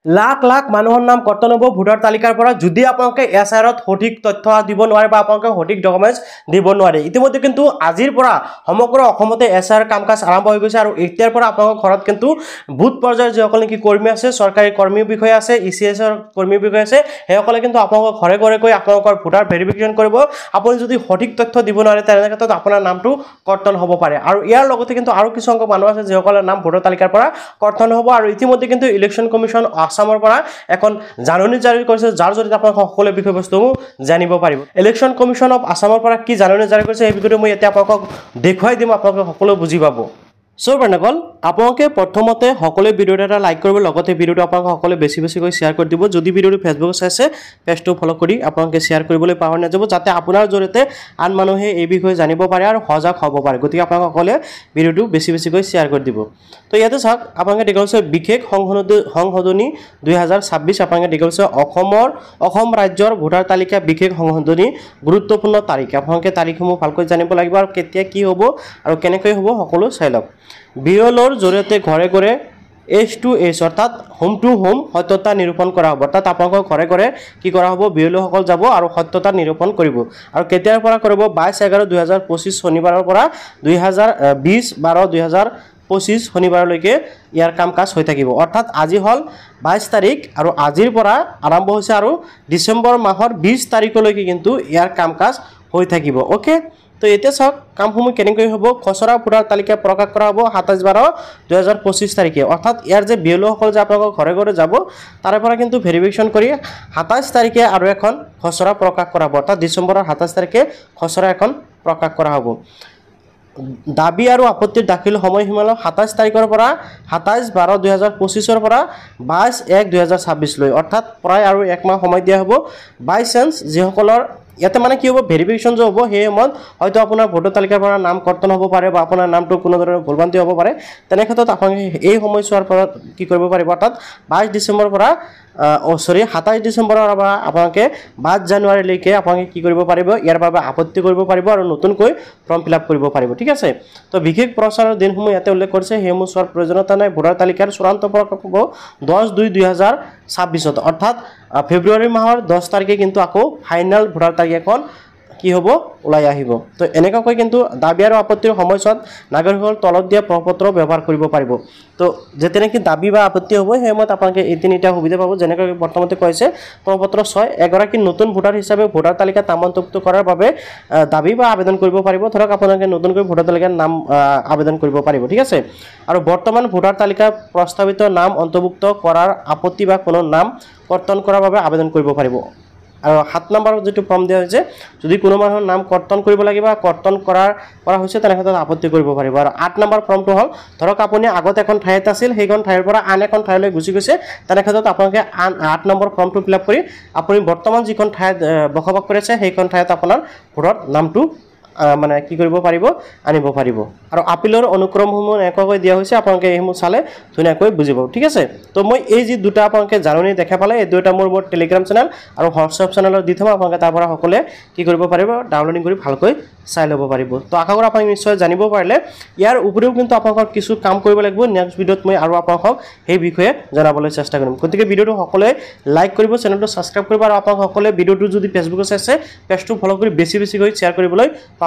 লাখ লাখ মানুহৰ নাম কৰ্তন হ'ব ভোটাৰ তালিকাৰ পৰা যদি আপোনালোকে এছআইআৰত সঠিক তথ্য দিব নোৱাৰে বা আপোনালোকে সঠিক ডকুমেণ্টছ দিব নোৱাৰে। ইতিমধ্যে কিন্তু আজিৰ পৰা সমগ্ৰ অসমতে এছআইআৰ কাম কাজ আৰম্ভ হৈ গৈছে আৰু এতিয়াৰ পৰা আপোনালোকৰ ঘৰত কিন্তু বুথ পৰ্যায়ৰ যিসকল নেকি কৰ্মী আছে, চৰকাৰী কৰ্মী বিষয়া আছে, ECSৰ কৰ্মী বিষয়া আছে, সেইসকলে কিন্তু আপোনালোকৰ ঘৰে ঘৰে গৈ আপোনালোকৰ ভোটাৰ ভেৰিফিকেশ্যন কৰিব। আপুনি যদি সঠিক তথ্য দিব নোৱাৰে তেনে ক্ষেত্ৰত আপোনাৰ নামটো কৰ্তন হ'ব পাৰে। আৰু ইয়াৰ লগতে কিন্তু আৰু কিছু সংখ্যক মানুহ আছে যিসকলৰ নাম ভোটাৰ তালিকাৰ পৰা কৰ্তন হ'ব। আৰু ইতিমধ্যে কিন্তু ইলেকশ্যন কমিশ্যন আসামৰ পৰা এখন জাননী জাৰি কৰিছে, যাৰ জৰিয়তে আপোনালোকে সকলো বিষয়বস্তুসমূহ জানিব পাৰিব। ইলেকশ্যন কমিশ্যন অফ আসামৰ পৰা কি জাননী জাৰি কৰিছে এই ভিডিঅ'টো মই এতিয়া আপোনালোকক দেখুৱাই দিম, আপোনালোকে সকলো বুজি পাব। সো বন্ধুসকল, আপোনালোকে প্ৰথমতে সকলোৱে ভিডিঅ'টো এটা লাইক কৰিব, লগতে ভিডিঅ'টো আপোনালোকে সকলোৱে বেছিকৈ শ্বেয়াৰ কৰি দিব। যদি ভিডিঅ'টো ফেচবুকত চাইছে পেজটো ফ'ল' কৰি আপোনালোকে শ্বেয়াৰ কৰিবলৈ পাহৰি নাযাব, যাতে আপোনাৰ জৰিয়তে আন মানুহে এই বিষয়ে জানিব পাৰে আৰু সজাগ হ'ব পাৰে। গতিকে আপোনালোকে সকলোৱে ভিডিঅ'টো বেছিকৈ শ্বেয়াৰ কৰি দিব। তো ইয়াতে চাওক, আপোনালোকে দেখা হৈছে বিশেষ সংশোধনী 2026, আপোনালোকে দেখা হৈছে অসম ৰাজ্যৰ ভোটাৰ তালিকা বিশেষ সংশোধনী গুৰুত্বপূৰ্ণ তাৰিখ। আপোনালোকে তাৰিখসমূহ ভালকৈ জানিব লাগিব আৰু কেতিয়া কি হ'ব আৰু কেনেকৈ হ'ব সকলো চাই লওক। BLOৰ জৰিয়তে ঘৰে ঘৰে H2H অৰ্থাৎ হোম টু হোম সত্যতা নিৰূপণ কৰা হ'ব। অৰ্থাৎ আপোনালোকৰ ঘৰে ঘৰে কি কৰা হ'ব, BLO সকল যাব আৰু সত্যতা নিৰূপণ কৰিব। আৰু কেতিয়াৰ পৰা কৰিব, 22/11/2025 শনিবাৰৰ পৰা 20/12/2025 শনিবাৰলৈকে ইয়াৰ কাম কাজ হৈ থাকিব। অৰ্থাৎ আজি হ'ল 22 তাৰিখ আৰু আজিৰ পৰা আৰম্ভ হৈছে আৰু ডিচেম্বৰ মাহৰ 20 তাৰিখলৈকে কিন্তু ইয়াৰ কাম কাজ হৈ থাকিব। অ'কে, তো এতিয়া চাওক কামসমূহ কেনেকৈ হ'ব। খচৰা ভোটাৰ তালিকা প্ৰকাশ কৰা হ'ব 27/12/2025 তাৰিখে। অৰ্থাৎ ইয়াৰ যে BLO সকল যে আপোনালোকৰ ঘৰে ঘৰে যাব, তাৰে পৰা কিন্তু ভেৰিফিকেশ্যন কৰি 27 তাৰিখে আৰু এখন খচৰা প্ৰকাশ কৰা হ'ব। অৰ্থাৎ ডিচেম্বৰৰ 27 তাৰিখে খচৰা এখন প্ৰকাশ কৰা হ'ব। দাবী আৰু আপত্তিৰ দাখিল সময়সীমা 27 তাৰিখৰ পৰা 27/12/2025 পৰা 22/1/2026 লৈ, অৰ্থাৎ প্ৰায় আৰু একমাহ সময় দিয়া হ'ব। বাই চান্স যিসকলৰ ইয়াতে মানে কি হ'ব, ভেৰিফিকেশ্যন যে হ'ব সেই সময়ত হয়তো আপোনাৰ ভোটাৰ তালিকাৰ পৰা নাম কৰ্তন হ'ব পাৰে বা আপোনাৰ নামটো কোনো ধৰণৰ ভুলভ্ৰান্তি হ'ব পাৰে। তেনে ক্ষেত্ৰত আপোনালোকে এই সময়ছোৱাৰ পৰা কি কৰিব পাৰিব, অৰ্থাৎ 22 ডিচেম্বৰৰ পৰা 27 ডিচেম্বৰৰ পৰা আপোনালোকে 5 জানুৱাৰীলৈকে আপোনালোকে কি কৰিব পাৰিব, ইয়াৰ বাবে আপত্তি কৰিব পাৰিব আৰু নতুনকৈ ফৰ্ম ফিল আপ কৰিব পাৰিব। ঠিক আছে, তো বিশেষ প্ৰচাৰৰ দিনসমূহ ইয়াতে উল্লেখ কৰিছে, সেইসমূহ চোৱাৰ প্ৰয়োজনীয়তা নাই। ভোটাৰ তালিকাৰ চূড়ান্ত প্ৰকাশ হ'ব 10/2/2026, অৰ্থাৎ ফেব্ৰুৱাৰী মাহৰ 10 তাৰিখে কিন্তু আকৌ ফাইনেল ভোটাৰ তালিকাখন কি হ'ব, ওলাই আহিব। তো এনেকুৱাকৈ কিন্তু দাবী আৰু আপত্তিৰ সময়ছোৱাত নাগৰিকসকল তলত দিয়া প্ৰপত্ৰ ব্যৱহাৰ কৰিব পাৰিব। তো যেতিয়া নেকি দাবী বা আপত্তি হ'ব সেই সময়ত আপোনালোকে এই তিনিটা সুবিধা পাব। যেনেকৈ প্ৰথমতে কৈছে প্ৰপত্ৰ 6, এগৰাকী নতুন ভোটাৰ হিচাপে ভোটাৰ তালিকাত নামভুক্ত কৰাৰ বাবে দাবী বা আবেদন কৰিব পাৰিব। ধৰক আপোনালোকে নতুনকৈ ভোটাৰ তালিকাত নাম আবেদন কৰিব পাৰিব। ঠিক আছে, আৰু বৰ্তমান ভোটাৰ তালিকাত প্ৰস্তাৱিত নাম অন্তৰ্ভুক্ত কৰাৰ আপত্তি বা কোনো নাম কৰ্তন কৰাৰ বাবে আবেদন কৰিব পাৰিব। আৰু 7 নম্বৰৰ যিটো ফৰ্ম দিয়া হৈছে, যদি কোনো মানুহৰ নাম কৰ্তন কৰিব লাগে বা কৰ্তন কৰা হৈছে তেনে ক্ষেত্ৰত আপত্তি কৰিব পাৰিব। আৰু 8 নম্বৰ ফৰ্মটো হ'ল, ধৰক আপুনি আগত এখন ঠাইত আছিল, সেইখন ঠাইৰ পৰা আন এখন ঠাইলৈ গুচি গৈছে, তেনে ক্ষেত্ৰত আপোনালোকে 8 নম্বৰ ফৰ্মটো ফিল আপ কৰি আপুনি বৰ্তমান যিখন ঠাইত বসবাস কৰি আছে সেইখন ঠাইত আপোনাৰ ভোটৰ নামটো মানে কি কৰিব পাৰিব, আনিব পাৰিব। আৰু আপিলৰ অনুক্ৰমসমূহ এনেকুৱাকৈ দিয়া হৈছে, আপোনালোকে এইসমূহ চালে ধুনীয়াকৈ বুজি পাব। ঠিক আছে, তো মই এই যি দুটা আপোনালোকে জাননী দেখা পালে, এই দুটা মোৰ টেলিগ্ৰাম চেনেল আৰু হোৱাটছএপ চেনেলত দি থ'ম। আপোনালোকে তাৰ পৰা সকলোৱে কি কৰিব পাৰিব, ডাউনলোডিং কৰি ভালকৈ চাই ল'ব পাৰিব। তো আশা কৰোঁ আপোনালোকে নিশ্চয় জানিব পাৰিলে। ইয়াৰ উপৰিও কিন্তু আপোনালোকৰ কিছু কাম কৰিব লাগিব। নেক্সট ভিডিঅ'ত মই আৰু আপোনালোকক সেই বিষয়ে জনাবলৈ চেষ্টা কৰিম। গতিকে ভিডিঅ'টো সকলোৱে লাইক কৰিব, চেনেলটো ছাবস্ক্ৰাইব কৰিব আৰু আপোনালোক সকলোৱে ভিডিঅ'টো যদি ফেচবুকত চাইছে পেজটো ফ'ল' কৰি বেছিকৈ শ্বেয়াৰ কৰিবলৈ পাহৰি